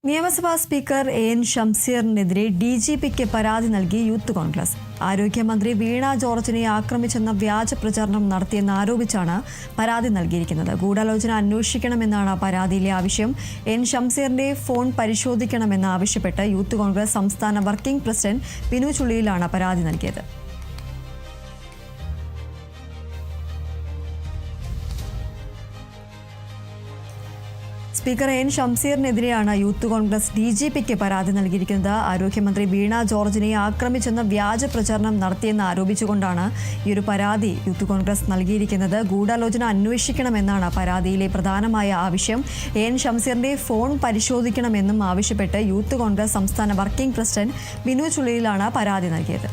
നിയമസഭാ speaker N ഷംസീറിനെതിരെ ഡിജിപിക്ക് പരാതി നൽകി യൂത്ത് കോൺഗ്രസ്. ആരോഗ്യമന്ത്രി വീണ ജോർജിനെ ആക്രമിച്ചെന്ന വ്യാജ പ്രചാരണം നടത്തിയെന്ന് ആരോപിച്ചാണ് പരാതി നൽകിയിരിക്കുന്നത്. ഗൂഢാലോചന അന്വേഷിക്കണമെന്നാണ് പരാതിയിലെ ആവശ്യം. എൻ ഷംസീറിന്റെ ഫോൺ പരിശോധിക്കണമെന്നാവശ്യപ്പെട്ട് യൂത്ത് കോൺഗ്രസ് സംസ്ഥാന വർക്കിംഗ് പ്രസിഡന്റ് ബിനു ചുള്ളിയിലാണ് പരാതി നൽകിയത്. സ്പീക്കർ എൻ ഷംസീറിനെതിരെയാണ് യൂത്ത് കോൺഗ്രസ് ഡിജിപിക്ക് പരാതി നൽകിയിരിക്കുന്നത്. ആരോഗ്യമന്ത്രി വീണ ജോർജിനെ ആക്രമിച്ചെന്ന വ്യാജ പ്രചാരണം നടത്തിയെന്ന് ആരോപിച്ചുകൊണ്ടാണ് ഈ ഒരു പരാതി യൂത്ത് കോൺഗ്രസ് നൽകിയിരിക്കുന്നത്. ഗൂഢാലോചന അന്വേഷിക്കണമെന്നാണ് പരാതിയിലെ പ്രധാനമായ ആവശ്യം. എൻ ഷംസീറിന്റെ ഫോൺ പരിശോധിക്കണമെന്നും ആവശ്യപ്പെട്ട് യൂത്ത് കോൺഗ്രസ് സംസ്ഥാന വർക്കിംഗ് പ്രസിഡന്റ് ബിനു ചുള്ളിയിലാണ് പരാതി നൽകിയത്.